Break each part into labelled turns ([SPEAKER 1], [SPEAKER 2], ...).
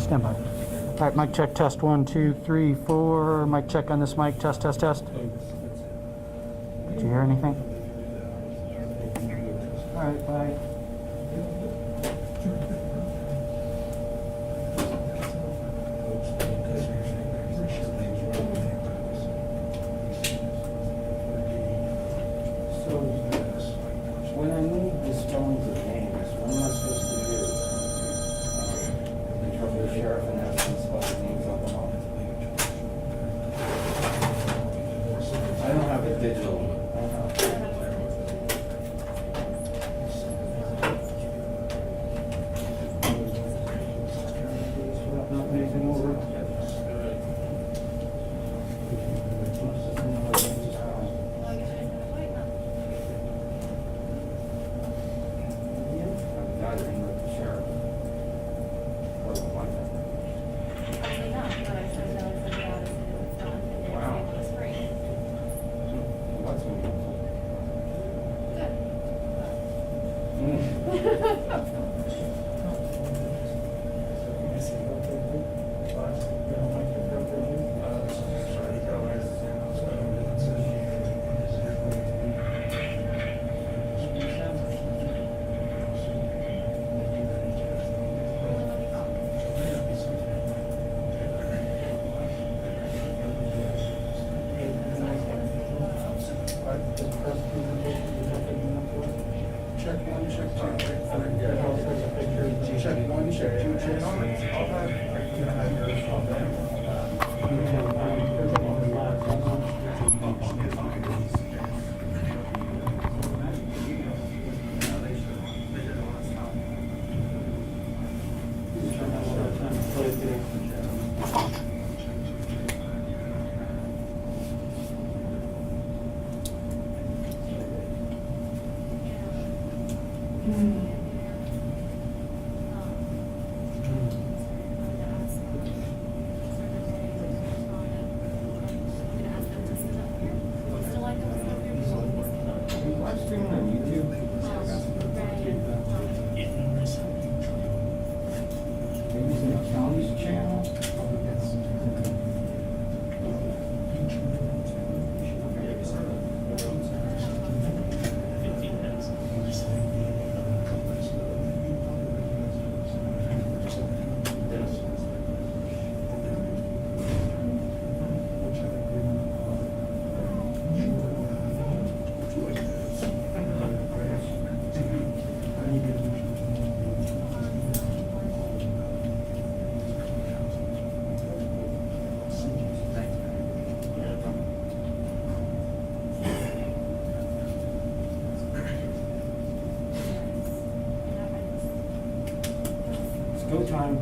[SPEAKER 1] Stand by. All right, mic check, test 1, 2, 3, 4. Mic check on this mic, test, test, test. Did you hear anything? All right, bye. So, when I need the spellings of names, what am I supposed to do? Trouble the sheriff and ask them to spell the names on them all. I don't have it digital. Not anything over. Check one, check two, check three. Check one, check two, check three. Live streaming on YouTube. Maybe it's in the county's channel. Go time.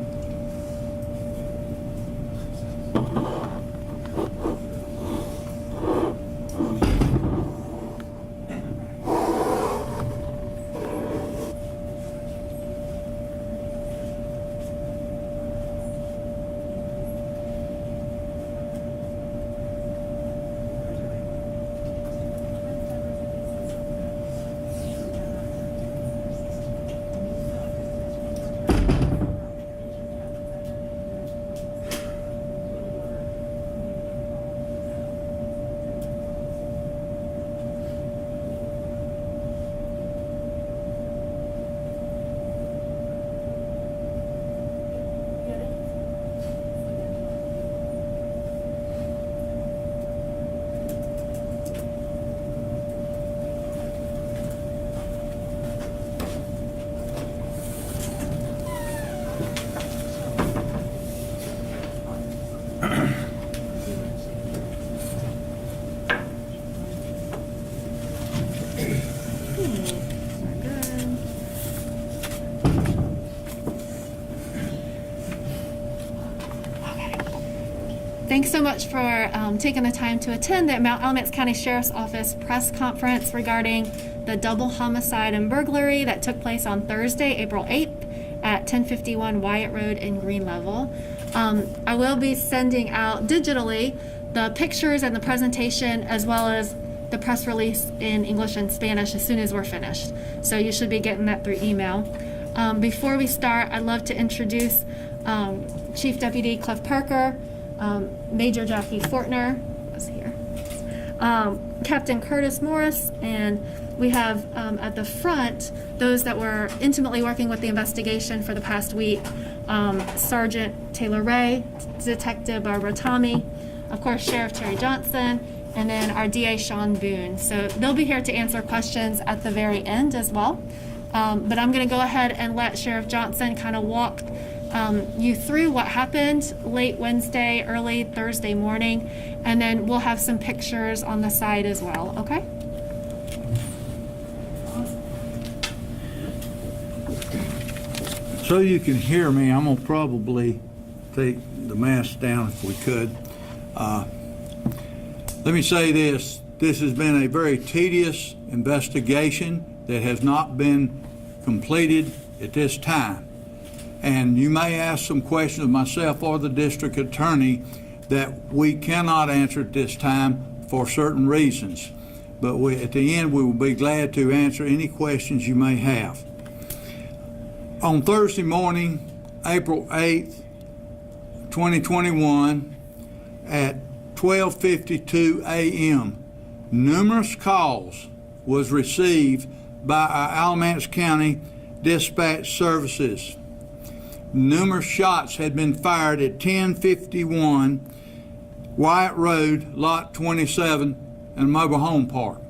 [SPEAKER 2] Thanks so much for taking the time to attend the Alamance County Sheriff's Office press conference regarding the double homicide and burglary that took place on Thursday, April 8th at 1051 Wyatt Road in Green Level. I will be sending out digitally the pictures and the presentation as well as the press release in English and Spanish as soon as we're finished. So you should be getting that through email. Before we start, I'd love to introduce Chief Deputy Cliff Parker, Major Jackie Fortner was here, Captain Curtis Morris, and we have at the front those that were intimately working with the investigation for the past week, Sergeant Taylor Ray, Detective Barbara Tommy, of course Sheriff Terry Johnson, and then our DA Sean Boone. So they'll be here to answer questions at the very end as well. But I'm going to go ahead and let Sheriff Johnson kind of walk you through what happened late Wednesday, early Thursday morning, and then we'll have some pictures on the side as well, okay?
[SPEAKER 3] So you can hear me, I'm gonna probably take the mask down if we could. Let me say this has been a very tedious investigation that has not been completed at this time. And you may ask some questions of myself or the district attorney that we cannot answer at this time for certain reasons. But at the end, we will be glad to answer any questions you may have. On Thursday morning, April 8th, 2021, at 12:52 a.m., numerous calls was received by our Alamance County dispatch services. Numerous shots had been fired at 1051 Wyatt Road, Lot 27, in a mobile home park.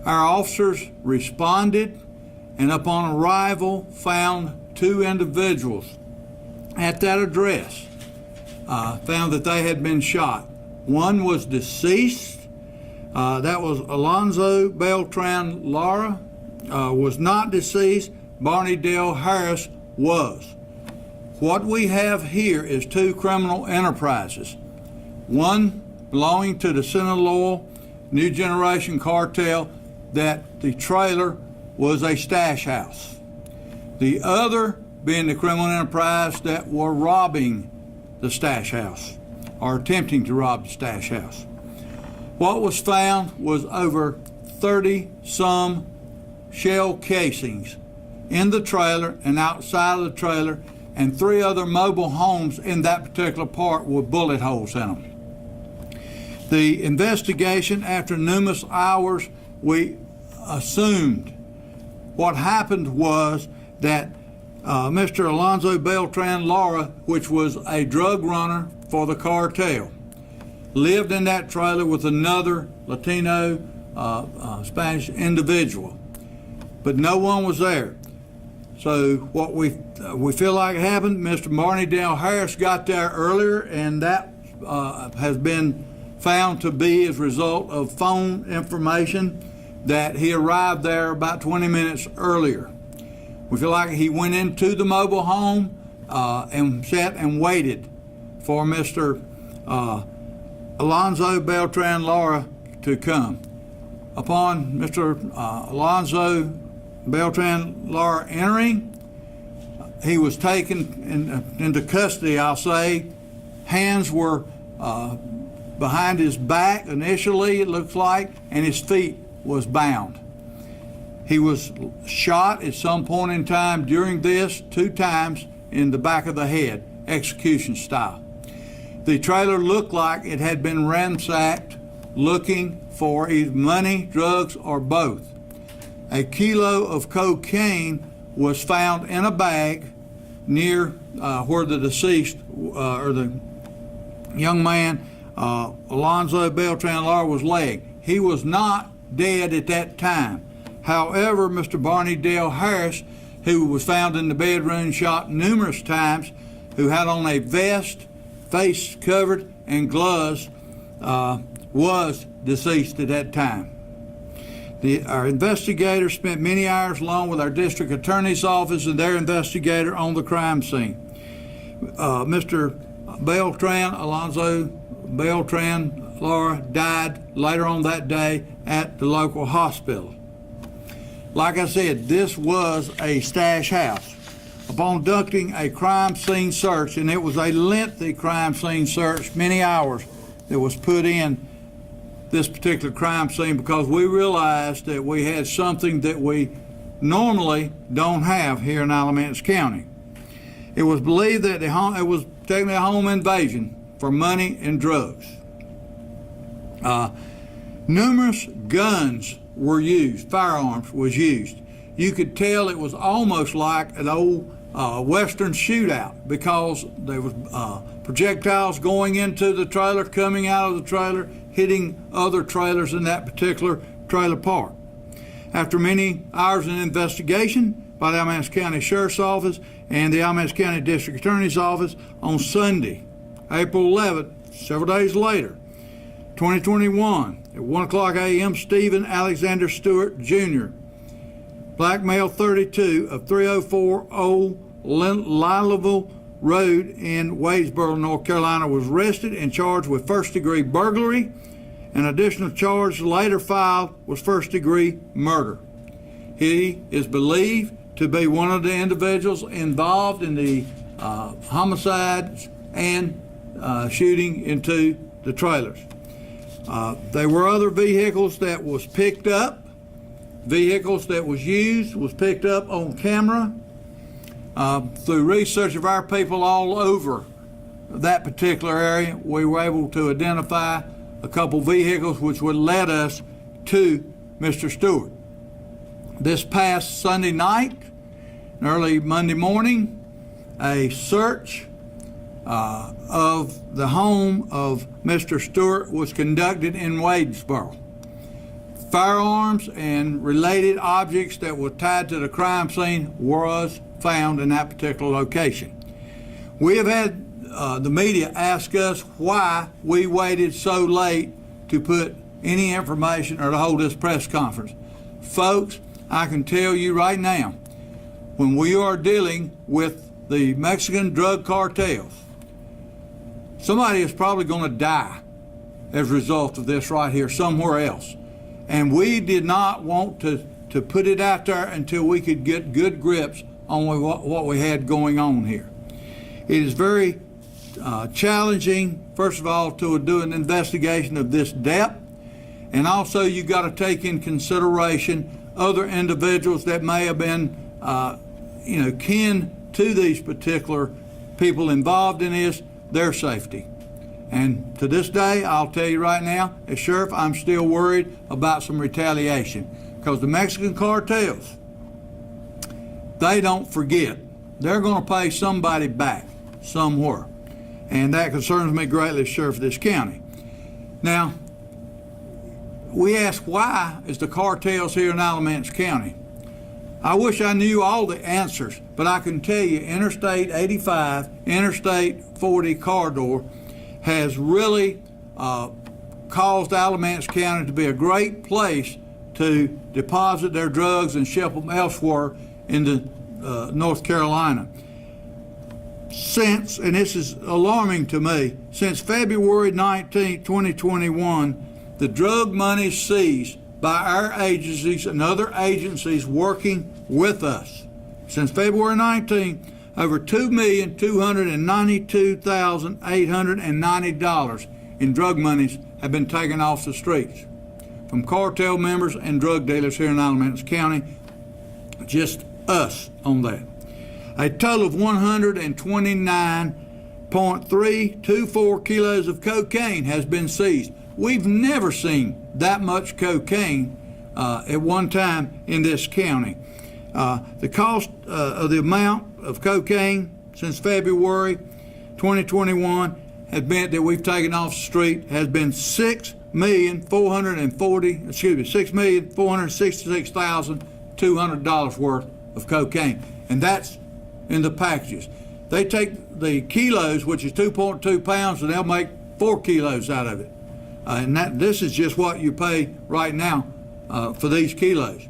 [SPEAKER 3] Our officers responded and upon arrival found two individuals at that address, found that they had been shot. One was deceased, that was Alonzo Beltran Lara, was not deceased. Barney Harris was. What we have here is two criminal enterprises. One belonging to the Sinaloa New Generation cartel, that the trailer was a stash house. The other being the criminal enterprise that were robbing the stash house, or attempting to rob the stash house. What was found was over 30 some shell casings in the trailer and outside of the trailer, and 3 other mobile homes in that particular part with bullet holes in them. The investigation, after numerous hours, we assumed what happened was that Mr. Alonzo Beltran Lara, which was a drug runner for the cartel, lived in that trailer with another Latino Spanish individual, but no one was there. So what we feel like happened, Mr. Barney Harris got there earlier, and that has been found to be as a result of phone information that he arrived there about 20 minutes earlier. We feel like he went into the mobile home and sat and waited for Mr. Alonzo Beltran Lara to come. Upon Mr. Alonzo Beltran Lara entering, he was taken into custody, I'll say. Hands were behind his back initially, it looks like, and his feet was bound. He was shot at some point in time during this 2 times in the back of the head, execution style. The trailer looked like it had been ransacked looking for either money, drugs, or both. A kilo of cocaine was found in a bag near where the deceased, or the young man, Alonzo Beltran Lara, was laying. He was not dead at that time. However, Mr. Barney Harris, who was found in the bedroom shot numerous times, who had on a vest, face covered, and gloves, was deceased at that time. Our investigators spent many hours along with our district attorney's office and their investigator on the crime scene. Mr. Beltran, Alonzo Beltran Lara, died later on that day at the local hospital. Like I said, this was a stash house. Upon conducting a crime scene search, and it was a lengthy crime scene search, many hours that was put in this particular crime scene, because we realized that we had something that we normally don't have here in Alamance County. It was believed that it was technically a home invasion for money and drugs. Numerous guns were used, firearms was used. You could tell it was almost like an old Western shootout because there was projectiles going into the trailer, coming out of the trailer, hitting other trailers in that particular trailer park. After many hours of investigation by the Alamance County Sheriff's Office and the Alamance County District Attorney's Office on Sunday, April 11th, several days later, 2021, at 1 o'clock a.m., Stephen Alexander Stewart, Jr., black male, 32, of 304 Old Lileville Road in Wadesboro, North Carolina, was arrested and charged with first-degree burglary. An additional charge later filed was first-degree murder. He is believed to be one of the individuals involved in the homicides and shooting into the trailers. There were other vehicles that was picked up. Vehicles that was used was picked up on camera. Through research of our people all over that particular area, we were able to identify a couple vehicles which would lead us to Mr. Stewart. This past Sunday night and early Monday morning, a search of the home of Mr. Stewart was conducted in Wadesboro. Firearms and related objects that were tied to the crime scene was found in that particular location. We have had the media ask us why we waited so late to put any information or to hold this press conference. Folks, I can tell you right now, when we are dealing with the Mexican drug cartels, somebody is probably going to die as a result of this right here somewhere else. And we did not want to put it out there until we could get good grips on what we had going on here. It is very challenging, first of all, to do an investigation of this depth, and also you got to take in consideration other individuals that may have been, kin to these particular people involved in this, their safety. And to this day, I'll tell you right now, as sheriff, I'm still worried about some retaliation because the Mexican cartels, they don't forget. They're going to pay somebody back somewhere. And that concerns me greatly as sheriff of this county. Now, we ask why is the cartels here in Alamance County? I wish I knew all the answers, but I can tell you Interstate 85, Interstate 40 corridor has really caused Alamance County to be a great place to deposit their drugs and ship them elsewhere into North Carolina. Since, and this is alarming to me, since February 19, 2021, the drug money seized by our agencies and other agencies working with us. Since February 19, over $2,292,890 in drug monies have been taken off the streets from cartel members and drug dealers here in Alamance County. Just us on that. A total of 129.324 kilos of cocaine has been seized. We've never seen that much cocaine at one time in this county. The cost of the amount of cocaine since February 2021 has been that we've taken off the street has been $6,466,200 worth of cocaine, and that's in the packages. They take the kilos, which is 2.2 pounds, and they'll make 4 kilos out of it. And this is just what you pay right now for these kilos.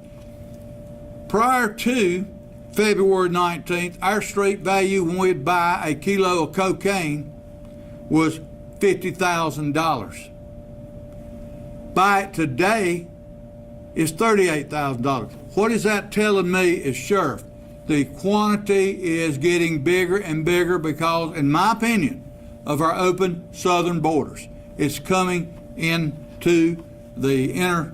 [SPEAKER 3] Prior to February 19th, our street value when we'd buy a kilo of cocaine was $50,000. Buy it today is $38,000. What is that telling me as sheriff? The quantity is getting bigger and bigger because, in my opinion, of our open southern borders. It's coming into the inner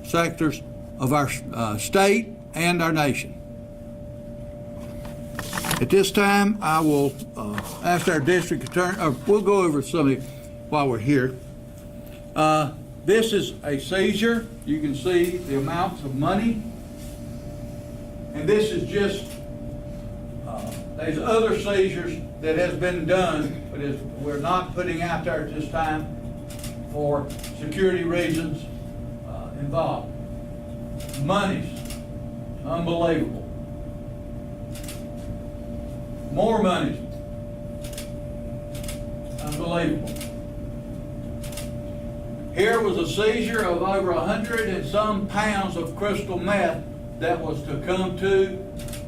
[SPEAKER 3] sectors of our state and our nation. At this time, I will ask our district attorney, we'll go over some of it while we're here. This is a seizure. You can see the amounts of money. And this is just, there's other seizures that has been done, but we're not putting out there at this time for security reasons involved. Monies, unbelievable. More monies, unbelievable. Here was a seizure of over 100 and some pounds of crystal meth that was to come to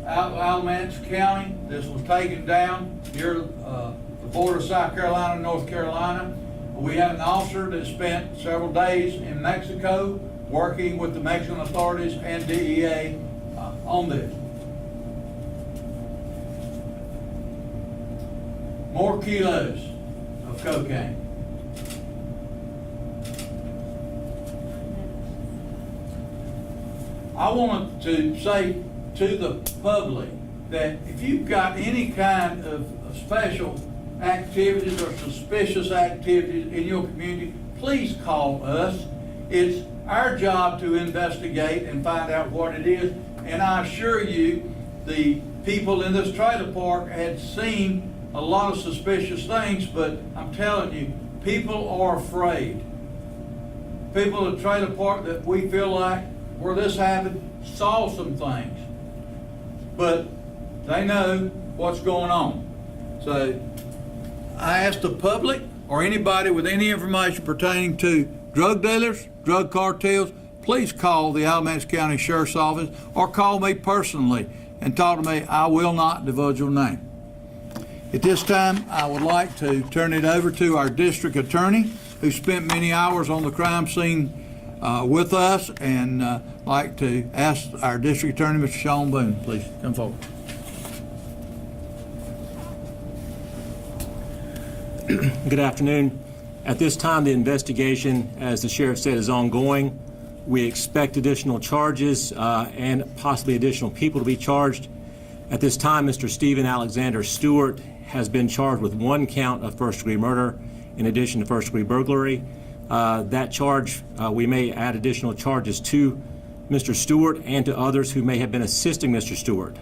[SPEAKER 3] Alamance County. This was taken down here the border of South Carolina and North Carolina. We had an officer that spent several days in Mexico working with the Mexican authorities and DEA on this. More kilos of cocaine. I want to say to the public that if you've got any kind of special activities or suspicious activities in your community, please call us. It's our job to investigate and find out what it is. And I assure you, the people in this trailer park had seen a lot of suspicious things, but I'm telling you, people are afraid. People at the trailer park that we feel like where this happened saw some things, but they know what's going on. So I ask the public or anybody with any information pertaining to drug dealers, drug cartels, please call the Alamance County Sheriff's Office or call me personally and talk to me. I will not divulge your name. At this time, I would like to turn it over to our district attorney, who spent many hours on the crime scene with us, and like to ask our district attorney, Mr. Sean Boone, please come forward.
[SPEAKER 4] Good afternoon. At this time, the investigation, as the sheriff said, is ongoing. We expect additional charges and possibly additional people to be charged. At this time, Mr. Stephen Alexander Stewart has been charged with 1 count of first-degree murder in addition to first-degree burglary. That charge, we may add additional charges to Mr. Stewart and to others who may have been assisting Mr. Stewart.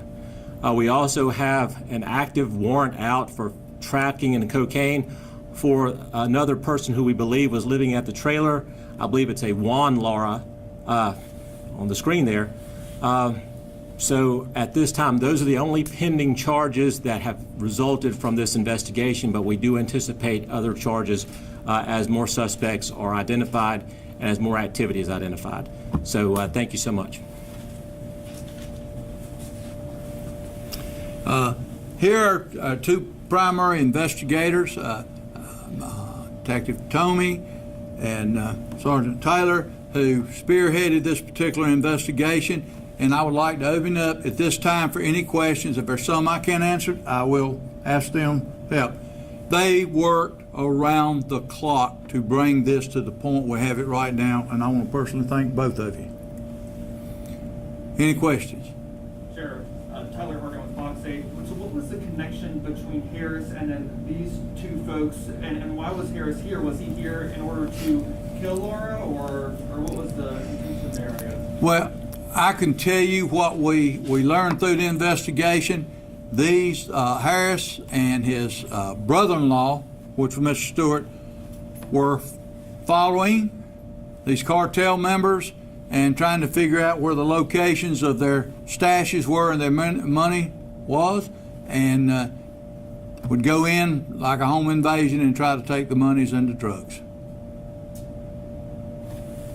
[SPEAKER 4] We also have an active warrant out for trafficking in cocaine for another person who we believe was living at the trailer. I believe it's a Juan Laura on the screen there. So at this time, those are the only pending charges that have resulted from this investigation, but we do anticipate other charges as more suspects are identified and as more activity is identified. So thank you so much.
[SPEAKER 3] Here are 2 primary investigators, Detective Tomey and Sergeant Taylor, who spearheaded this particular investigation. And I would like to open up at this time for any questions. If there's some I can't answer, I will ask them help. They worked around the clock to bring this to the point we have it right now, and I want to personally thank both of you. Any questions?
[SPEAKER 5] Sheriff, Tyler Horgan with Fox 8. So what was the connection between Harris and then these 2 folks, and why was Harris here? Was he here in order to kill Laura, or what was the intention there, I guess?
[SPEAKER 3] Well, I can tell you what we learned through the investigation. These Harris and his brother-in-law, which was Mr. Stewart, were following these cartel members and trying to figure out where the locations of their stashes were and their money was, and would go in like a home invasion and try to take the monies and the drugs.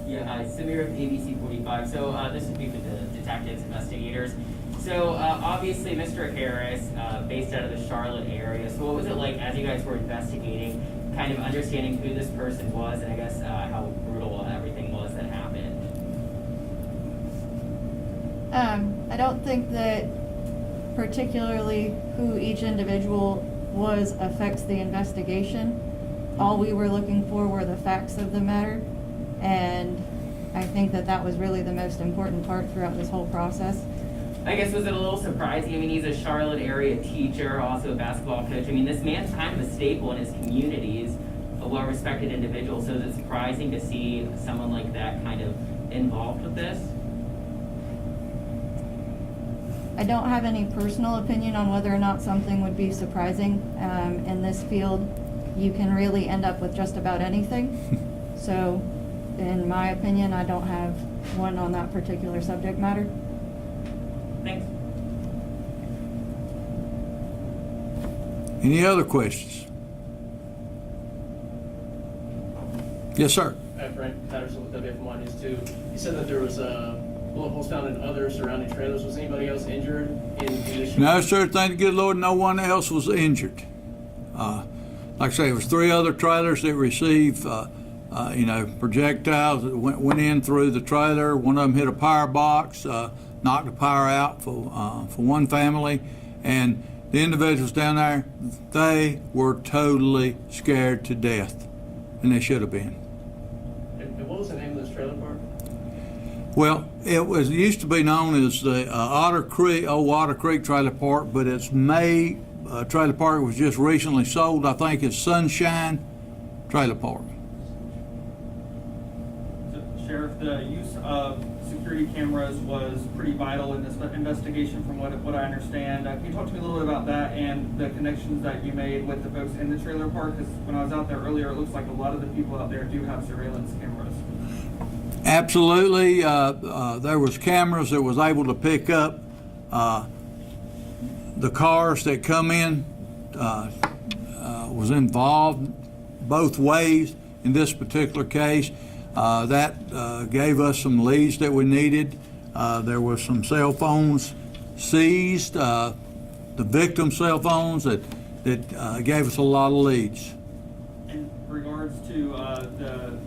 [SPEAKER 6] Yeah, hi, Samir of ABC 45. So this would be for the detectives, investigators. So obviously Mr. Harris, based out of the Charlotte area. So what was it like as you guys were investigating, kind of understanding who this person was, and I guess how brutal everything was that happened?
[SPEAKER 7] I don't think that particularly who each individual was affects the investigation. All we were looking for were the facts of the matter, and I think that that was really the most important part throughout this whole process.
[SPEAKER 6] I guess, was it a little surprising? I mean, he's a Charlotte area teacher, also a basketball coach. I mean, this man's kind of a staple in his community. He's a well-respected individual, so is it surprising to see someone like that kind of involved with this?
[SPEAKER 7] I don't have any personal opinion on whether or not something would be surprising. In this field, you can really end up with just about anything. So, in my opinion, I don't have one on that particular subject matter.
[SPEAKER 6] Thanks.
[SPEAKER 3] Any other questions? Yes, sir.
[SPEAKER 8] Frank Patterson with WF1 News 2. You said that there was bullet holes found in other surrounding trailers. Was anybody else injured in condition?
[SPEAKER 3] No, sir. Thank the good Lord, no one else was injured. Like I say, it was 3 other trailers that received, projectiles that went in through the trailer. One of them hit a power box, knocked the power out for one family, and the individuals down there, they were totally scared to death, and they should have been.
[SPEAKER 8] And what was the name of this trailer park?
[SPEAKER 3] Well, it used to be known as the Otter Creek Trailer Park, but its trailer park was just recently sold. I think it's Sunshine Trailer Park.
[SPEAKER 5] So, Sheriff, the use of security cameras was pretty vital in this investigation from what I understand. Can you talk to me a little bit about that and the connections that you made with the folks in the trailer park? Because when I was out there earlier, it looks like a lot of the people out there do have surveillance cameras.
[SPEAKER 3] Absolutely. There was cameras that was able to pick up the cars that come in, was involved both ways in this particular case. That gave us some leads that we needed. There were some cell phones seized, the victim's cell phones that gave us a lot of leads.
[SPEAKER 5] In regards to the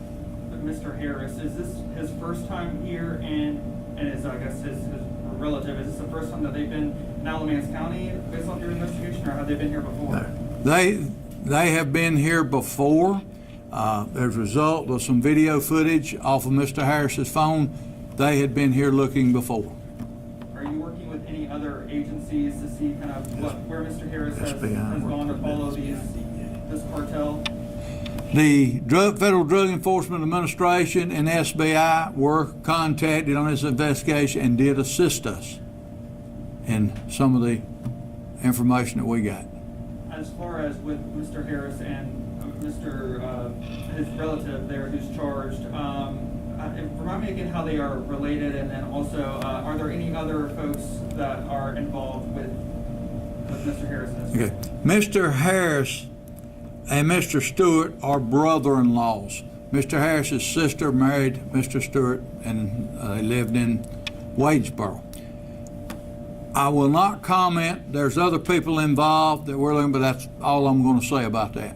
[SPEAKER 5] Mr. Harris, is this his first time here, and his relative, is this the first time that they've been in Alamance County based on your investigation, or have they been here before?
[SPEAKER 3] They have been here before. As a result of some video footage off of Mr. Harris's phone, they had been here looking before.
[SPEAKER 5] Are you working with any other agencies to see kind of where Mr. Harris has gone to follow this cartel?
[SPEAKER 3] The Federal Drug Enforcement Administration and SBI were contacted on this investigation and did assist us in some of the information that we got.
[SPEAKER 5] As far as with Mr. Harris and his relative there who's charged, remind me again how they are related, and then also are there any other folks that are involved with Mr. Harris in this case?
[SPEAKER 3] Mr. Harris and Mr. Stewart are brother-in-laws. Mr. Harris's sister married Mr. Stewart, and they lived in Wadesboro. I will not comment. There's other people involved that we're looking, but that's all I'm going to say about that.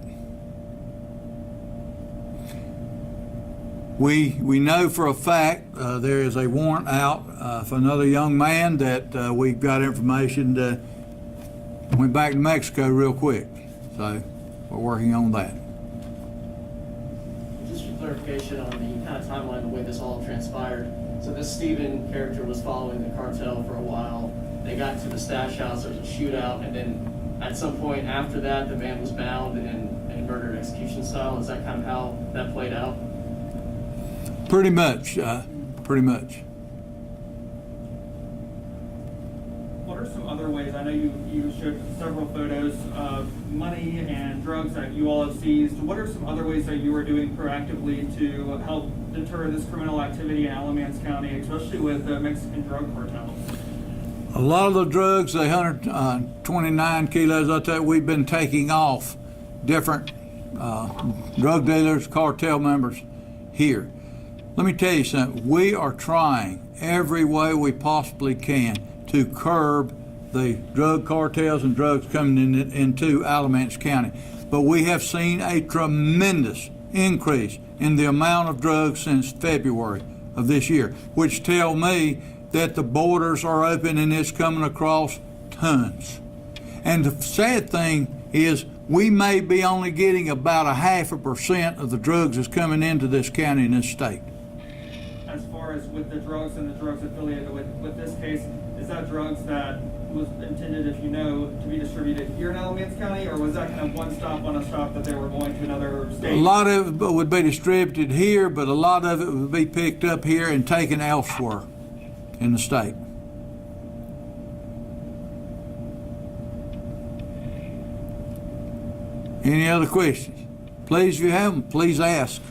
[SPEAKER 3] We know for a fact there is a warrant out for another young man that we've got information that went back to Mexico real quick. So we're working on that.
[SPEAKER 8] Just for clarification on the kind of timeline, the way this all transpired. So this Steven character was following the cartel for a while. They got to the stash house, there was a shootout, and then at some point after that, the man was bound and murdered execution style. Is that kind of how that played out?
[SPEAKER 3] Pretty much.
[SPEAKER 5] What are some other ways? I know you showed several photos of money and drugs that you all have seized. What are some other ways that you are doing proactively to help deter this criminal activity in Alamance County, especially with the Mexican drug cartels?
[SPEAKER 3] A lot of the drugs, the 129 kilos out there, we've been taking off different drug dealers, cartel members here. Let me tell you something. We are trying every way we possibly can to curb the drug cartels and drugs coming into Alamance County. But we have seen a tremendous increase in the amount of drugs since February of this year, which tell me that the borders are open and it's coming across tons. And the sad thing is we may be only getting about 0.5% of the drugs that's coming into this county and this state.
[SPEAKER 5] As far as with the drugs and the drugs affiliated with this case, is that drugs that was intended, if you know, to be distributed here in Alamance County, or was that kind of one stop on a stop that they were going to another state?
[SPEAKER 3] A lot of it would be distributed here, but a lot of it would be picked up here and taken elsewhere in the state. Any other questions? Please, if you have them, please ask.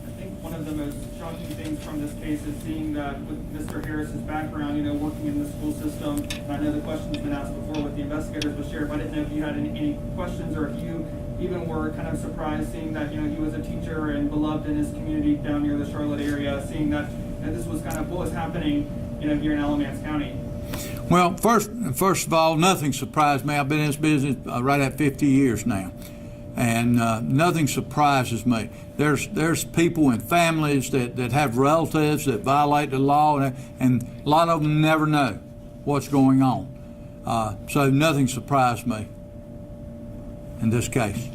[SPEAKER 5] I think one of the most shocking things from this case is seeing that with Mr. Harris's background, you know, working in the school system, and I know the question's been asked before with the investigators, but Sheriff, I didn't know if you had any questions, or if you even were kind of surprised seeing that, you know, he was a teacher and beloved in his community down near the Charlotte area, seeing that this was kind of what was happening, you know, here in Alamance County.
[SPEAKER 3] Well, first of all, nothing surprised me. I've been in this business right at 50 years now, and nothing surprises me. There's people and families that have relatives that violate the law, and a lot of them never know what's going on. So nothing surprised me in this case.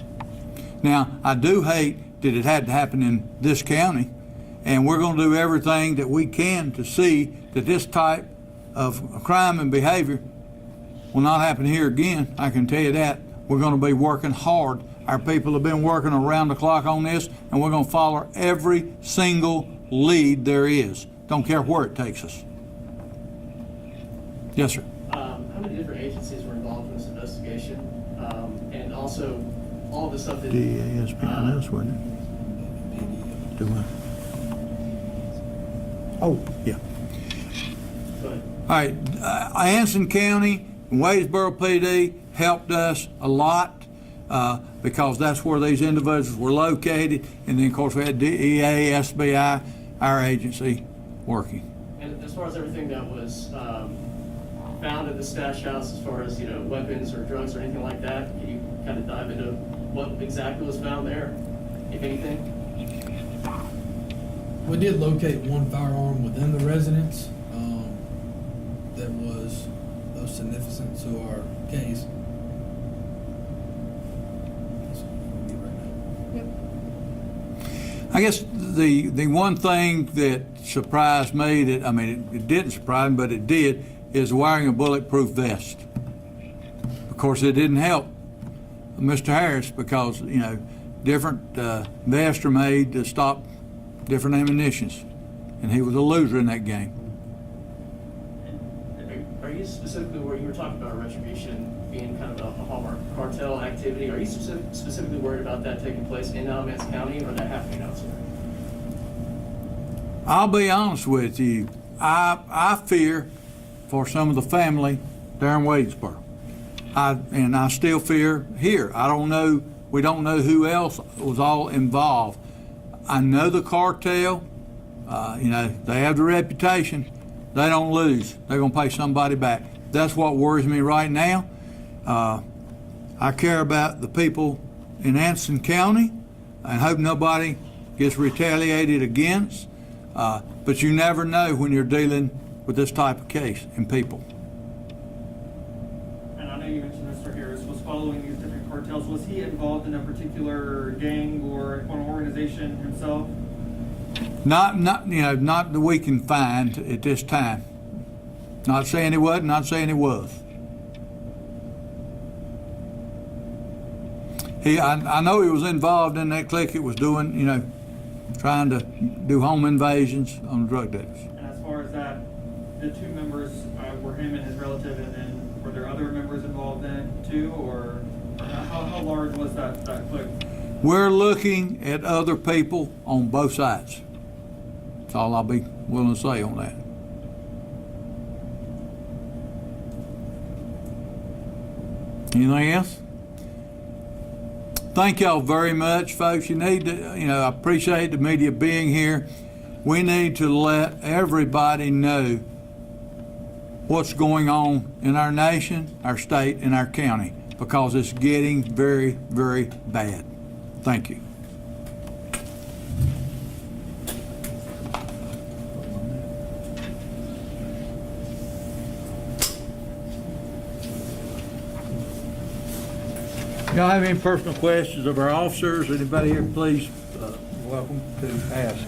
[SPEAKER 3] Now, I do hate that it had to happen in this county, and we're going to do everything that we can to see that this type of crime and behavior will not happen here again. I can tell you that. We're going to be working hard. Our people have been working around the clock on this, and we're going to follow every single lead there is. Don't care where it takes us. Yes, sir.
[SPEAKER 8] How many different agencies were involved in this investigation? And also, all the stuff that...
[SPEAKER 3] DASPNS, wasn't it? Do I? Oh, yeah.
[SPEAKER 8] Go ahead.
[SPEAKER 3] All right, Anson County and Wadesboro PD helped us a lot because that's where these individuals were located. And then, of course, we had DEA, SBI, our agency working.
[SPEAKER 8] And as far as everything that was found at the stash house, as far as, you know, weapons or drugs or anything like that, can you kind of dive into what exactly was found there, if anything?
[SPEAKER 9] We did locate one firearm within the residence that was of significance to our case.
[SPEAKER 7] Yep.
[SPEAKER 3] I guess the one thing that surprised me, it didn't surprise me, but it did, is wearing a bulletproof vest. Of course, it didn't help Mr. Harris because, you know, different vests are made to stop different ammunitions, and he was a loser in that game.
[SPEAKER 8] Are you specifically, where you were talking about retribution being kind of a hallmark cartel activity, are you specifically worried about that taking place in Alamance County, or that happening elsewhere?
[SPEAKER 3] I'll be honest with you, I fear for some of the family there in Wadesboro. And I still fear here. I don't know, we don't know who else was all involved. I know the cartel, you know, they have the reputation. They don't lose. They're going to pay somebody back. That's what worries me right now. I care about the people in Anson County and hope nobody gets retaliated against. But you never know when you're dealing with this type of case and people.
[SPEAKER 5] And I know you mentioned Mr. Harris was following these different cartels. Was he involved in a particular gang or an organization himself?
[SPEAKER 3] Not that we can find at this time. Not saying he wasn't, not saying he was. I know he was involved in that clique. It was doing, you know, trying to do home invasions on drug dealers.
[SPEAKER 5] And as far as that, the two members were him and his relative, and then were there other members involved in too, or how large was that clique?
[SPEAKER 3] We're looking at other people on both sides. That's all I'll be willing to say on that. Anything else? Thank y'all very much, folks. You need to, you know, I appreciate the media being here. We need to let everybody know what's going on in our nation, our state, and our county, because it's getting very, very bad. Thank you. Y'all have any personal questions of our officers? Anybody here, please, welcome to ask.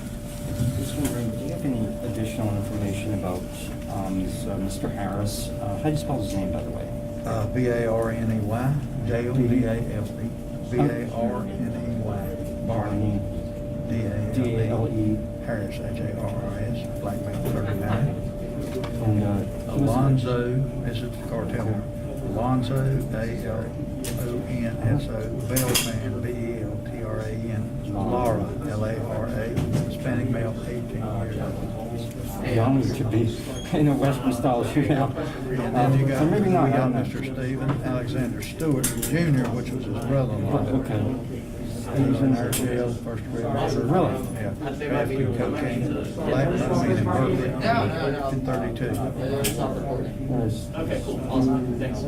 [SPEAKER 10] This one right here. have any additional information about this Mr. Harris? How do you spell his name, by the way?
[SPEAKER 3] B-A-R-N-E-Y, J-O-D-A-L-E, B-A-R-N-E-Y,
[SPEAKER 10] Barney,
[SPEAKER 3] D-A-L-E,
[SPEAKER 10] D-A-L-E,
[SPEAKER 3] Harris, H-A-R-R-S, black male, 39.
[SPEAKER 10] and
[SPEAKER 3] Alonzo, this is the cartel. Alonzo, A-L-O-N-S-O, Bellman, B-E-L-T-R-A-N, Lara, L-A-R-A, Hispanic male, 18 years old.
[SPEAKER 10] young to be in a Western style shootout.
[SPEAKER 3] And then you got,
[SPEAKER 10] So maybe not.
[SPEAKER 3] we
[SPEAKER 10] I
[SPEAKER 3] got
[SPEAKER 10] don't know.
[SPEAKER 3] Mr. Stephen Alexander Stewart Jr., which was his brother-in-law.
[SPEAKER 10] Okay. He's in our jail, first degree murder. Really?
[SPEAKER 3] Yeah, trafficking cocaine, black, and burglary, in 32.
[SPEAKER 10] Nice.
[SPEAKER 8] Okay, cool, awesome, thanks.